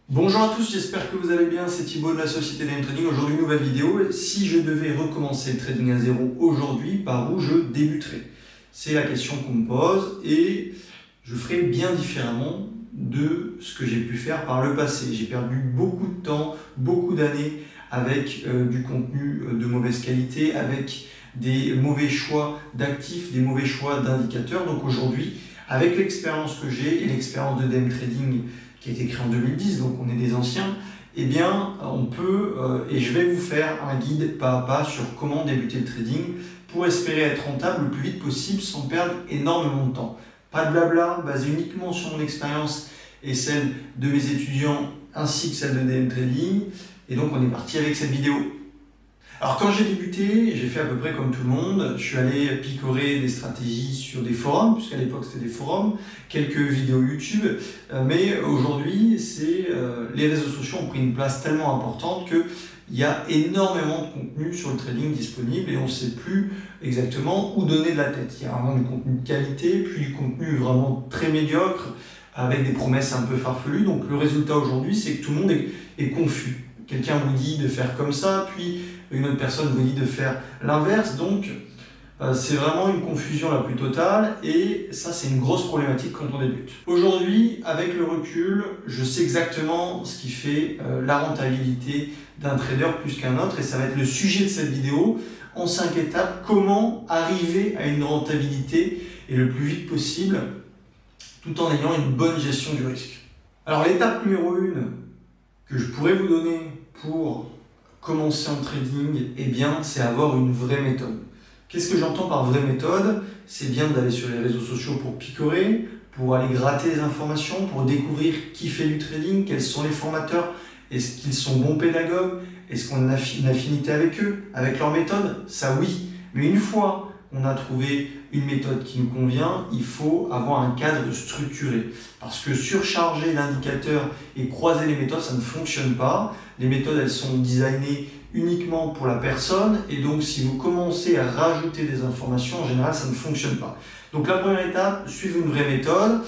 Bonjour à tous, j'espère que vous allez bien, c'est Thibaut de la société DM Trading. Aujourd'hui, nouvelle vidéo. Si je devais recommencer le trading à zéro aujourd'hui, par où je débuterais? C'est la question qu'on me pose et je ferai bien différemment de ce que j'ai pu faire par le passé. J'ai perdu beaucoup de temps, beaucoup d'années avec du contenu de mauvaise qualité, avec des mauvais choix d'actifs, des mauvais choix d'indicateurs. Donc aujourd'hui, avec l'expérience que j'ai et l'expérience de DM Trading qui a été créé en 2010, donc on est des anciens, eh bien on peut, et je vais vous faire un guide pas à pas sur comment débuter le trading pour espérer être rentable le plus vite possible sans perdre énormément de temps. Pas de blabla, basé uniquement sur mon expérience et celle de mes étudiants ainsi que celle de DM Trading. Et donc on est parti avec cette vidéo. Alors quand j'ai débuté, j'ai fait à peu près comme tout le monde. Je suis allé picorer des stratégies sur des forums, puisqu'à l'époque c'était des forums, quelques vidéos YouTube. Mais aujourd'hui, les réseaux sociaux ont pris une place tellement importante qu'il y a énormément de contenu sur le trading disponible et on ne sait plus exactement où donner de la tête. Il y a vraiment du contenu de qualité, puis du contenu vraiment très médiocre, avec des promesses un peu farfelues. Donc le résultat aujourd'hui, c'est que tout le monde est confus. Quelqu'un vous dit de faire comme ça, puis une autre personne vous dit de faire l'inverse. Donc c'est vraiment une confusion la plus totale et ça c'est une grosse problématique quand on débute. Aujourd'hui, avec le recul, je sais exactement ce qui fait la rentabilité d'un trader plus qu'un autre et ça va être le sujet de cette vidéo en 5 étapes. Comment arriver à une rentabilité et le plus vite possible tout en ayant une bonne gestion du risque. Alors l'étape numéro 1 que je pourrais vous donner pour commencer en trading, eh bien, c'est avoir une vraie méthode. Qu'est-ce que j'entends par vraie méthode? C'est bien d'aller sur les réseaux sociaux pour picorer, pour aller gratter les informations, pour découvrir qui fait du trading, quels sont les formateurs, est-ce qu'ils sont bons pédagogues, est-ce qu'on a une affinité avec eux, avec leur méthode? Ça oui, mais une fois qu'on a trouvé une méthode qui nous convient, il faut avoir un cadre structuré. Parce que surcharger l'indicateur et croiser les méthodes, ça ne fonctionne pas. Les méthodes, elles sont designées uniquement pour la personne. Et donc, si vous commencez à rajouter des informations, en général, ça ne fonctionne pas. Donc, la première étape, suivre une vraie méthode,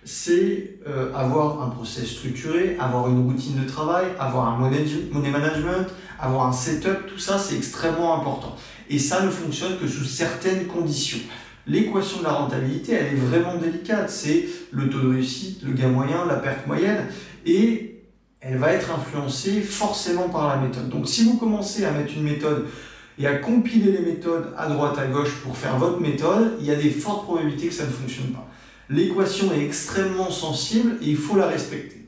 c'est avoir un process structuré, avoir une routine de travail, avoir un money management, avoir un setup. Tout ça, c'est extrêmement important. Et ça ne fonctionne que sous certaines conditions. L'équation de la rentabilité, elle est vraiment délicate. C'est le taux de réussite, le gain moyen, la perte moyenne. Et elle va être influencée forcément par la méthode. Donc si vous commencez à mettre une méthode et à compiler les méthodes à droite, à gauche pour faire votre méthode, il y a des fortes probabilités que ça ne fonctionne pas. L'équation est extrêmement sensible et il faut la respecter.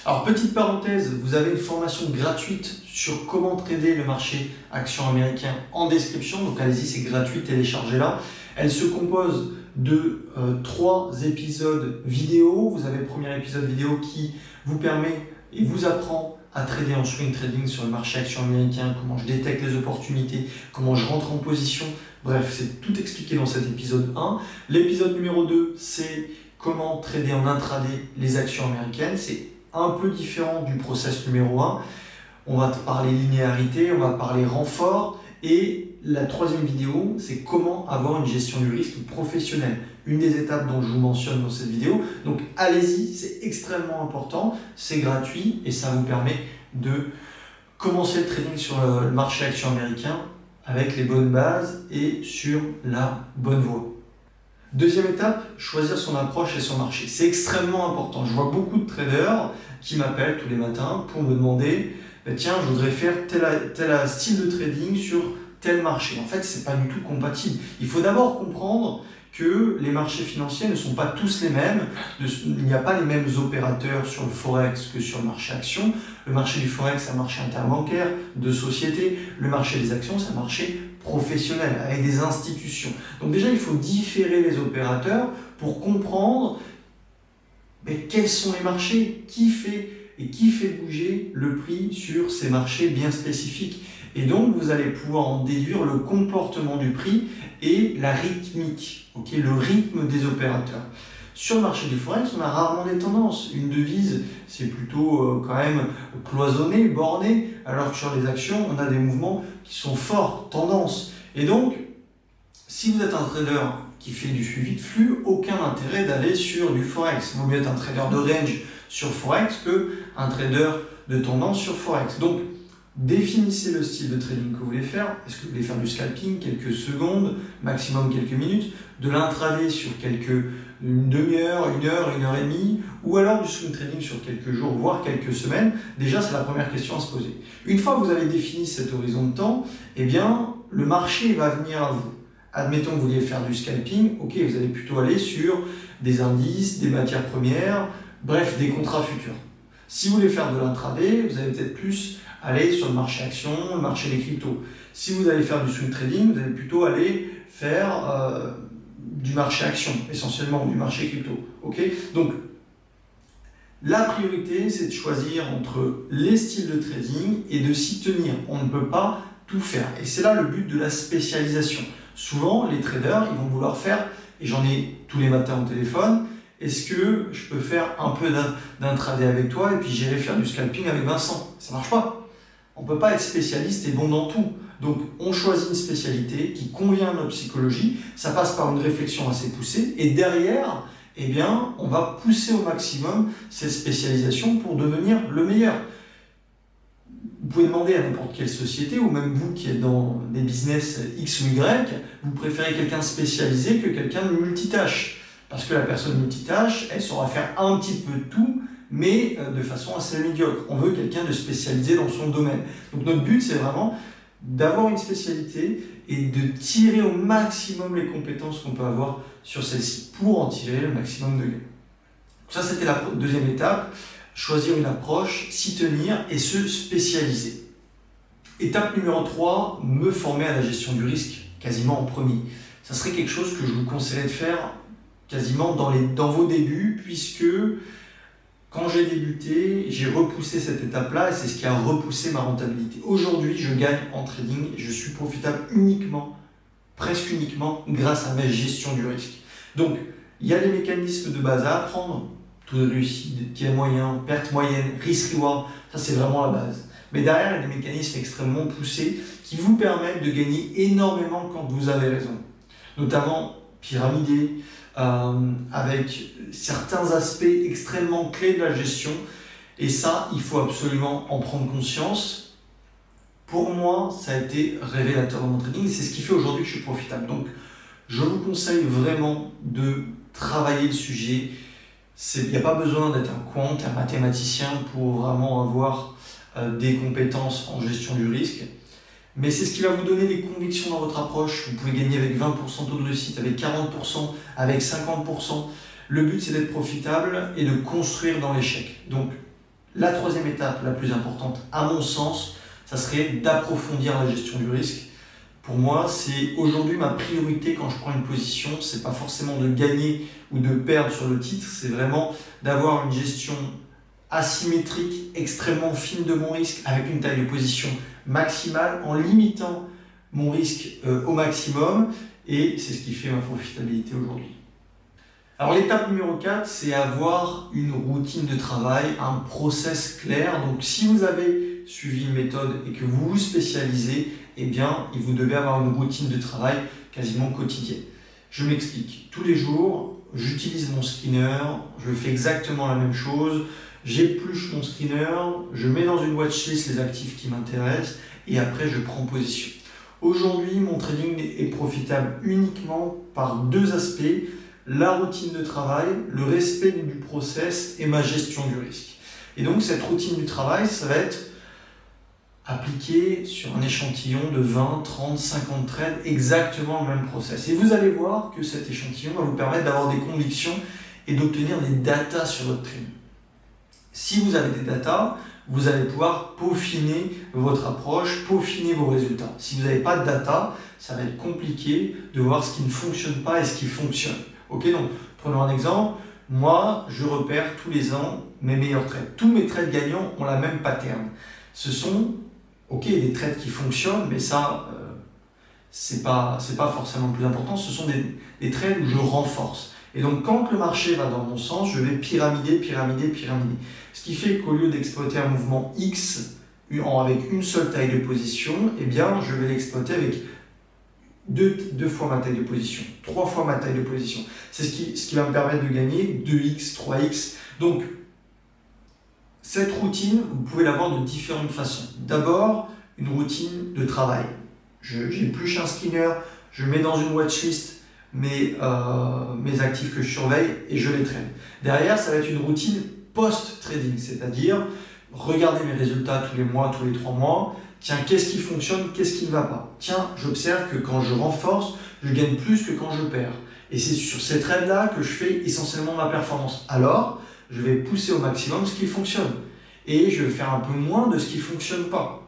Alors, petite parenthèse, vous avez une formation gratuite sur comment trader le marché action américain en description. Donc, allez-y, c'est gratuit, téléchargez-la. Elle se compose de 3 épisodes vidéo. Vous avez le premier épisode vidéo qui vous permet et vous apprend à trader en swing trading sur le marché action américain, comment je détecte les opportunités, comment je rentre en position. Bref, c'est tout expliqué dans cet épisode 1. L'épisode numéro 2, c'est comment trader en intraday les actions américaines. C'est un peu différent du process numéro 1. On va parler linéarité, on va parler renfort. Et la troisième vidéo, c'est comment avoir une gestion du risque professionnelle. Une des étapes dont je vous mentionne dans cette vidéo. Donc allez-y, c'est extrêmement important, c'est gratuit et ça vous permet de commencer le trading sur le marché action américain avec les bonnes bases et sur la bonne voie. Deuxième étape, choisir son approche et son marché. C'est extrêmement important. Je vois beaucoup de traders qui m'appellent tous les matins pour me demander tiens, je voudrais faire tel style de trading sur tel marché. En fait, ce n'est pas du tout compatible. Il faut d'abord comprendre que les marchés financiers ne sont pas tous les mêmes. Il n'y a pas les mêmes opérateurs sur le Forex que sur le marché action. Le marché du Forex, c'est un marché interbancaire, de société. Le marché des actions, c'est un marché professionnel, avec des institutions. Donc déjà, il faut différer les opérateurs pour comprendre quels sont les marchés, qui fait bouger le prix sur ces marchés bien spécifiques. Et donc, vous allez pouvoir en déduire le comportement du prix et la rythmique, le rythme des opérateurs. Sur le marché du Forex, on a rarement des tendances. Une devise, c'est plutôt quand même cloisonné, borné, alors que sur les actions, on a des mouvements qui sont forts, tendance. Et donc, si vous êtes un trader qui fait du suivi de flux, aucun intérêt d'aller sur du Forex. Il vaut mieux être un trader de range sur Forex qu'un trader de tendance sur Forex. Donc, définissez le style de trading que vous voulez faire. Est-ce que vous voulez faire du scalping, quelques secondes, maximum quelques minutes, de l'intraday sur une demi-heure, une heure et demie, ou alors du swing trading sur quelques jours, voire quelques semaines? Déjà, c'est la première question à se poser. Une fois que vous avez défini cet horizon de temps, eh bien, le marché va venir à vous. Admettons que vous vouliez faire du scalping, ok, vous allez plutôt aller sur des indices, des matières premières, bref, des contrats futurs. Si vous voulez faire de l'intraday, vous allez peut-être plus aller sur le marché action, le marché des cryptos. Si vous allez faire du swing trading, vous allez plutôt aller faire du marché action, essentiellement, du marché crypto. Okay, donc, la priorité, c'est de choisir entre les styles de trading et de s'y tenir. On ne peut pas tout faire. Et c'est là le but de la spécialisation. Souvent, les traders, ils vont vouloir faire, et j'en ai tous les matins au téléphone, est-ce que je peux faire un peu d'intraday avec toi et puis j'irai faire du scalping avec Vincent? Ça ne marche pas. On ne peut pas être spécialiste et bon dans tout. Donc, on choisit une spécialité qui convient à notre psychologie. Ça passe par une réflexion assez poussée. Et derrière, eh bien, on va pousser au maximum cette spécialisation pour devenir le meilleur. Vous pouvez demander à n'importe quelle société, ou même vous qui êtes dans des business X ou Y, vous préférez quelqu'un spécialisé que quelqu'un de multitâche. Parce que la personne multitâche, elle saura faire un petit peu de tout, mais de façon assez médiocre. On veut quelqu'un de spécialisé dans son domaine. Donc notre but, c'est vraiment d'avoir une spécialité et de tirer au maximum les compétences qu'on peut avoir sur celle-ci pour en tirer le maximum de gains. Ça, c'était la deuxième étape. Choisir une approche, s'y tenir et se spécialiser. Étape numéro 3, me former à la gestion du risque, quasiment en premier. Ça serait quelque chose que je vous conseillerais de faire quasiment dans vos débuts, puisque quand j'ai débuté, j'ai repoussé cette étape-là et c'est ce qui a repoussé ma rentabilité. Aujourd'hui, je gagne en trading et je suis profitable presque uniquement grâce à ma gestion du risque. Donc, il y a des mécanismes de base à apprendre. Taux de réussite, gain moyen, perte moyenne, risk-reward, ça c'est vraiment la base. Mais derrière, il y a des mécanismes extrêmement poussés qui vous permettent de gagner énormément quand vous avez raison. Notamment pyramidé, avec certains aspects extrêmement clés de la gestion. Et ça, il faut absolument en prendre conscience. Pour moi, ça a été révélateur dans mon trading et c'est ce qui fait aujourd'hui que je suis profitable. Donc, je vous conseille vraiment de travailler le sujet. Il n'y a pas besoin d'être un quant, un mathématicien pour vraiment avoir des compétences en gestion du risque. Mais c'est ce qui va vous donner des convictions dans votre approche. Vous pouvez gagner avec 20% de taux de réussite, avec 40%, avec 50%. Le but, c'est d'être profitable et de construire dans l'échec. Donc, la troisième étape, la plus importante, à mon sens, ça serait d'approfondir la gestion du risque. Pour moi, c'est aujourd'hui ma priorité quand je prends une position. Ce n'est pas forcément de gagner ou de perdre sur le titre, c'est vraiment d'avoir une gestion asymétrique, extrêmement fine de mon risque, avec une taille de position maximale, en limitant mon risque au maximum, et c'est ce qui fait ma profitabilité aujourd'hui. Alors l'étape numéro 4, c'est avoir une routine de travail, un process clair. Donc si vous avez suivi une méthode et que vous vous spécialisez, eh bien, vous devez avoir une routine de travail quasiment quotidienne. Je m'explique. Tous les jours, j'utilise mon screener, je fais exactement la même chose, j'épluche mon screener, je mets dans une watchlist les actifs qui m'intéressent et après je prends position. Aujourd'hui, mon trading est profitable uniquement par deux aspects, la routine de travail, le respect du process et ma gestion du risque. Et donc cette routine du travail, ça va être appliqué sur un échantillon de 20, 30, 50 trades, exactement le même process. Et vous allez voir que cet échantillon va vous permettre d'avoir des convictions et d'obtenir des datas sur votre trading. Si vous avez des datas, vous allez pouvoir peaufiner votre approche, peaufiner vos résultats. Si vous n'avez pas de data, ça va être compliqué de voir ce qui ne fonctionne pas et ce qui fonctionne. Ok, donc prenons un exemple. Moi, je repère tous les ans mes meilleurs trades. Tous mes trades gagnants ont la même pattern. Ce sont des trades qui fonctionnent, mais ça, c'est pas forcément le plus important. Ce sont des trades où je renforce. Et donc, quand le marché va dans mon sens, je vais pyramider, pyramider, pyramider. Ce qui fait qu'au lieu d'exploiter un mouvement X avec une seule taille de position, eh bien, je vais l'exploiter avec deux fois ma taille de position, 3 fois ma taille de position. C'est ce qui va me permettre de gagner 2x, 3x. Donc, Cette routine, vous pouvez l'avoir de différentes façons. D'abord, une routine de travail. J'épluche un screener, je mets dans une watchlist mes actifs que je surveille et je les traîne. Derrière, ça va être une routine post-trading, c'est-à-dire regarder mes résultats tous les mois, tous les 3 mois. Tiens, qu'est-ce qui fonctionne, qu'est-ce qui ne va pas? Tiens, j'observe que quand je renforce, je gagne plus que quand je perds. Et c'est sur ces trades-là que je fais essentiellement ma performance. Alors, je vais pousser au maximum ce qui fonctionne. Et je vais faire un peu moins de ce qui ne fonctionne pas.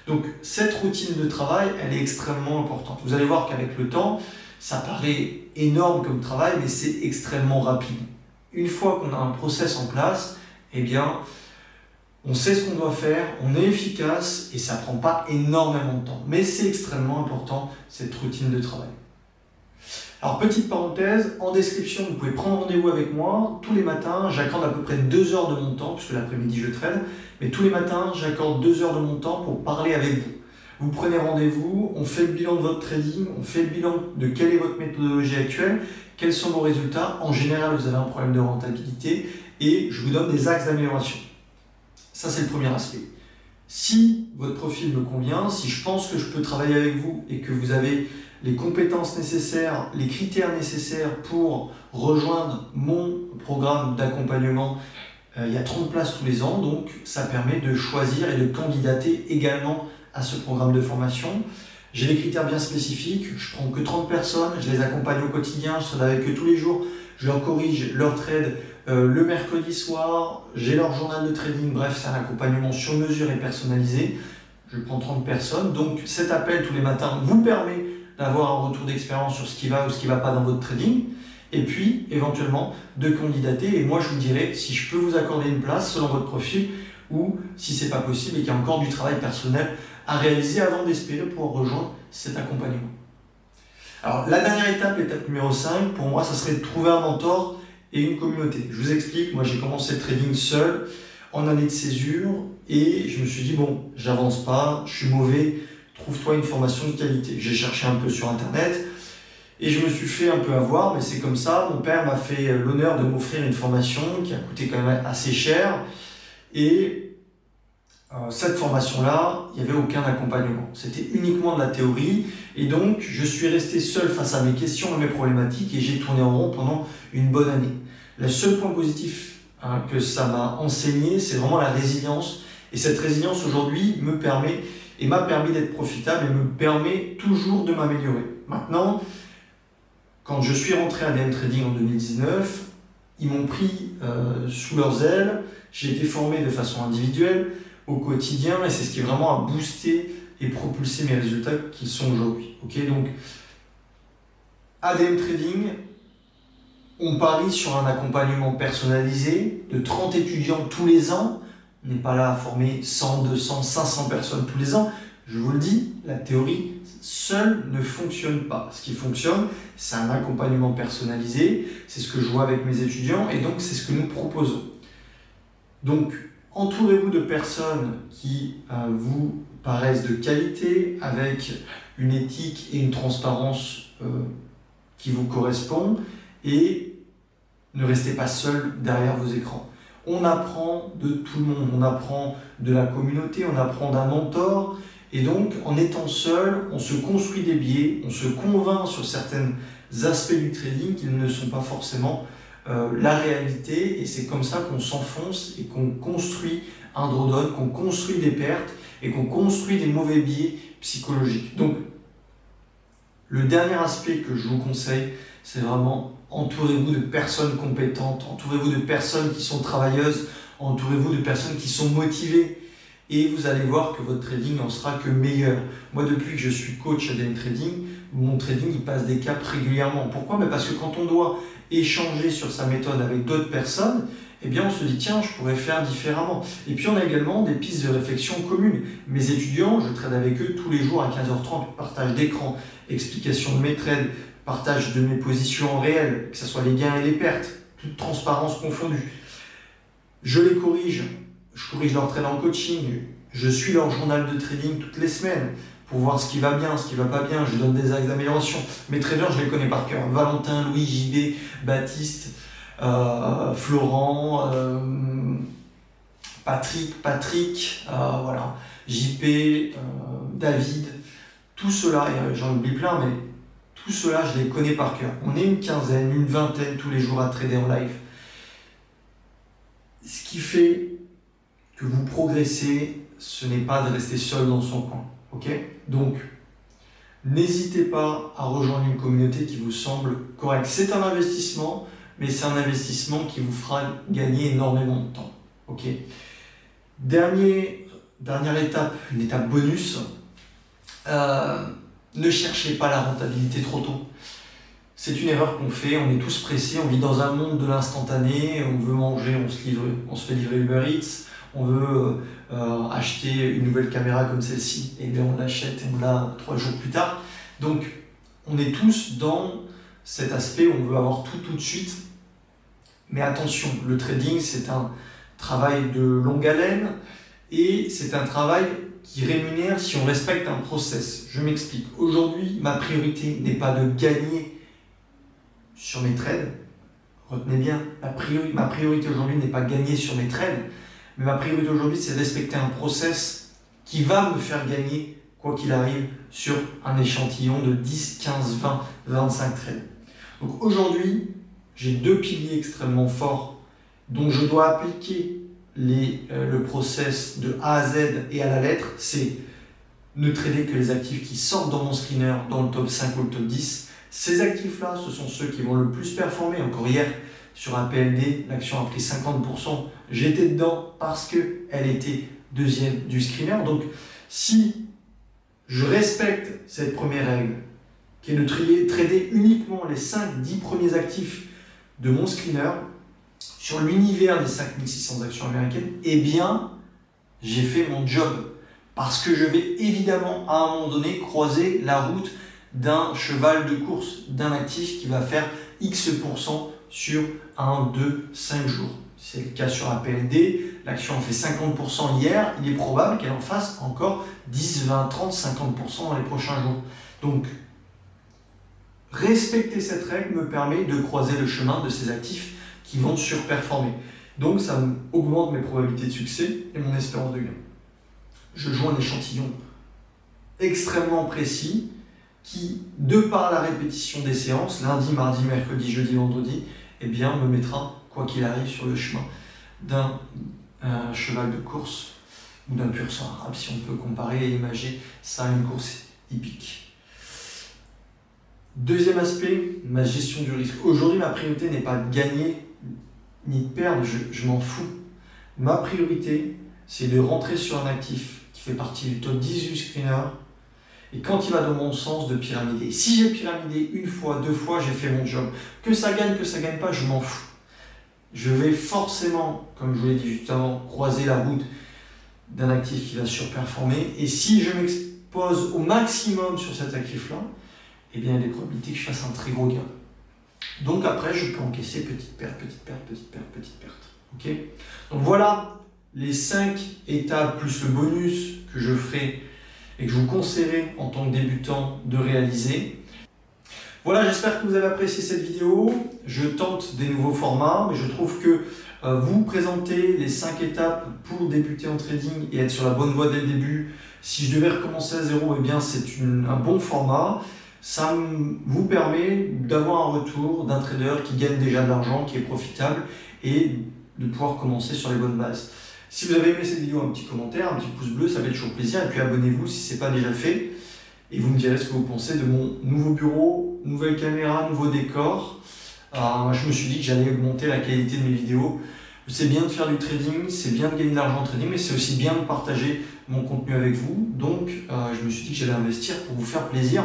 Donc, cette routine de travail, elle est extrêmement importante. Vous allez voir qu'avec le temps, ça paraît énorme comme travail, mais c'est extrêmement rapide. Une fois qu'on a un process en place, eh bien, on sait ce qu'on doit faire, on est efficace et ça ne prend pas énormément de temps. Mais c'est extrêmement important, cette routine de travail. Alors, petite parenthèse, en description, vous pouvez prendre rendez-vous avec moi. Tous les matins, j'accorde à peu près 2 heures de mon temps, puisque l'après-midi je trade, mais tous les matins, j'accorde 2 heures de mon temps pour parler avec vous. Vous prenez rendez-vous, on fait le bilan de votre trading, on fait le bilan de quelle est votre méthodologie actuelle, quels sont vos résultats. En général, vous avez un problème de rentabilité et je vous donne des axes d'amélioration. Ça, c'est le premier aspect. Si votre profil me convient, si je pense que je peux travailler avec vous et que vous avez les compétences nécessaires, les critères nécessaires pour rejoindre mon programme d'accompagnement, il y a 30 places tous les ans, donc ça permet de choisir et de candidater également à ce programme de formation. J'ai des critères bien spécifiques, je prends que 30 personnes, je les accompagne au quotidien, je travaille avec eux tous les jours, je leur corrige leur trade le mercredi soir, j'ai leur journal de trading, bref, c'est un accompagnement sur mesure et personnalisé. Je prends 30 personnes, donc cet appel tous les matins vous permet d'avoir un retour d'expérience sur ce qui va ou ce qui ne va pas dans votre trading, et puis éventuellement de candidater, et moi je vous dirai si je peux vous accorder une place selon votre profil, ou si ce n'est pas possible et qu'il y a encore du travail personnel à réaliser avant d'espérer pouvoir rejoindre cet accompagnement. Alors la dernière étape, l'étape numéro 5, pour moi, ça serait de trouver un mentor et une communauté. Je vous explique, moi j'ai commencé le trading seul, en année de césure, et je me suis dit, bon, j'avance pas, je suis mauvais, trouve-toi une formation de qualité. J'ai cherché un peu sur internet, et je me suis fait un peu avoir, mais c'est comme ça. Mon père m'a fait l'honneur de m'offrir une formation qui a coûté quand même assez cher, et cette formation-là, il n'y avait aucun accompagnement. C'était uniquement de la théorie, et donc je suis resté seul face à mes questions et mes problématiques, et j'ai tourné en rond pendant une bonne année. Le seul point positif que ça m'a enseigné, c'est vraiment la résilience, et cette résilience aujourd'hui me permet et m'a permis d'être profitable et me permet toujours de m'améliorer. Maintenant, quand je suis rentré à DM Trading en 2019, ils m'ont pris sous leurs ailes, j'ai été formé de façon individuelle au quotidien et c'est ce qui vraiment a boosté et propulsé mes résultats qui sont aujourd'hui. Okay, donc, ADM Trading, on parie sur un accompagnement personnalisé de 30 étudiants tous les ans. On n'est pas là à former 100, 200, 500 personnes tous les ans. Je vous le dis, la théorie seule ne fonctionne pas. Ce qui fonctionne, c'est un accompagnement personnalisé. C'est ce que je vois avec mes étudiants et donc c'est ce que nous proposons. Donc, entourez-vous de personnes qui vous paraissent de qualité, avec une éthique et une transparence qui vous correspond et ne restez pas seul derrière vos écrans. On apprend de tout le monde, on apprend de la communauté, on apprend d'un mentor et donc en étant seul, on se construit des biais, on se convainc sur certains aspects du trading qui ne sont pas forcément la réalité et c'est comme ça qu'on s'enfonce et qu'on construit un drawdown, qu'on construit des pertes et qu'on construit des mauvais biais psychologiques. Donc le dernier aspect que je vous conseille, c'est vraiment entourez-vous de personnes compétentes, entourez-vous de personnes qui sont travailleuses, entourez-vous de personnes qui sont motivées et vous allez voir que votre trading n'en sera que meilleur. Moi, depuis que je suis coach à DM Trading, mon trading il passe des caps régulièrement. Pourquoi? Parce que quand on doit échanger sur sa méthode avec d'autres personnes, eh bien on se dit tiens, je pourrais faire différemment. Et puis on a également des pistes de réflexion communes. Mes étudiants, je trade avec eux tous les jours à 15h30, partage d'écran, explication de mes trades, partage de mes positions en réel, que ce soit les gains et les pertes, toute transparence confondue. Je les corrige, je corrige leur trade en coaching, je suis leur journal de trading toutes les semaines pour voir ce qui va bien, ce qui va pas bien, je donne des axes d'amélioration. Mes traders, je les connais par cœur. Valentin, Louis, JB, Baptiste, Florent, Patrick, voilà, JP, David, tout cela, et j'en oublie plein, mais tout cela, je les connais par cœur. On est une quinzaine, une vingtaine tous les jours à trader en live. Ce qui fait que vous progressez, ce n'est pas de rester seul dans son coin. Ok? Donc, n'hésitez pas à rejoindre une communauté qui vous semble correcte. C'est un investissement, mais c'est un investissement qui vous fera gagner énormément de temps. Ok? Dernière étape, une étape bonus. Ne cherchez pas la rentabilité trop tôt. C'est une erreur qu'on fait, on est tous pressés, on vit dans un monde de l'instantané, on veut manger, on se fait livrer Uber Eats, on veut acheter une nouvelle caméra comme celle-ci, et bien on l'achète et on l'a 3 jours plus tard. Donc on est tous dans cet aspect où on veut avoir tout de suite. Mais attention, le trading c'est un travail de longue haleine et c'est un travail qui rémunère si on respecte un process. Je m'explique. Aujourd'hui, ma priorité n'est pas de gagner sur mes trades. Retenez bien, ma priorité aujourd'hui n'est pas gagner sur mes trades, mais ma priorité aujourd'hui, c'est de respecter un process qui va me faire gagner, quoi qu'il arrive, sur un échantillon de 10, 15, 20, 25 trades. Donc aujourd'hui, j'ai 2 piliers extrêmement forts dont je dois appliquer le process de A à Z et à la lettre. C'est ne trader que les actifs qui sortent dans mon screener, dans le top 5 ou le top 10. Ces actifs-là, ce sont ceux qui vont le plus performer. Encore hier, sur un PLD, l'action a pris 50%. J'étais dedans parce qu'elle était deuxième du screener. Donc, si je respecte cette première règle, qui est de trader uniquement les 5-10 premiers actifs de mon screener, sur l'univers des 5600 actions américaines, eh bien, j'ai fait mon job. Parce que je vais évidemment, à un moment donné, croiser la route d'un cheval de course, d'un actif qui va faire X% sur 1, 2, 5 jours. C'est le cas sur APLD, l'action en fait 50% hier, il est probable qu'elle en fasse encore 10, 20, 30, 50% dans les prochains jours. Donc, respecter cette règle me permet de croiser le chemin de ces actifs qui vont surperformer. Donc, ça augmente mes probabilités de succès et mon espérance de gain. Je joue un échantillon extrêmement précis qui, de par la répétition des séances, lundi, mardi, mercredi, jeudi, vendredi, eh bien, me mettra, quoi qu'il arrive, sur le chemin d'un cheval de course ou d'un pur sang arabe, si on peut comparer et imager ça à une course hippique. Deuxième aspect, ma gestion du risque. Aujourd'hui, ma priorité n'est pas de gagner ni de perdre, je m'en fous. Ma priorité, c'est de rentrer sur un actif qui fait partie du top 10 du screener et quand il va dans mon sens, de pyramider. Si j'ai pyramidé une fois, 2 fois, j'ai fait mon job. Que ça gagne pas, je m'en fous. Je vais forcément, comme je vous l'ai dit juste avant, croiser la route d'un actif qui va surperformer. Et si je m'expose au maximum sur cet actif-là, eh bien, il y a des probabilités que je fasse un très gros gain. Donc après, je peux encaisser petite perte, petite perte, petite perte, petite perte. Okay. Donc voilà les 5 étapes plus le bonus que je ferai et que je vous conseillerais en tant que débutant de réaliser. Voilà, j'espère que vous avez apprécié cette vidéo. Je tente des nouveaux formats, mais je trouve que vous présenter les 5 étapes pour débuter en trading et être sur la bonne voie dès le début, si je devais recommencer à zéro, eh bien c'est un bon format. Ça vous permet d'avoir un retour d'un trader qui gagne déjà de l'argent, qui est profitable et de pouvoir commencer sur les bonnes bases. Si vous avez aimé cette vidéo, un petit commentaire, un petit pouce bleu, ça fait toujours plaisir. Et puis abonnez-vous si ce n'est pas déjà fait. Et vous me direz ce que vous pensez de mon nouveau bureau, nouvelle caméra, nouveau décor. Moi, je me suis dit que j'allais augmenter la qualité de mes vidéos. C'est bien de faire du trading, c'est bien de gagner de l'argent en trading, mais c'est aussi bien de partager mon contenu avec vous. Donc, je me suis dit que j'allais investir pour vous faire plaisir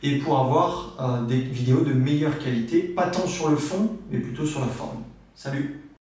et pour avoir des vidéos de meilleure qualité, pas tant sur le fond, mais plutôt sur la forme. Salut!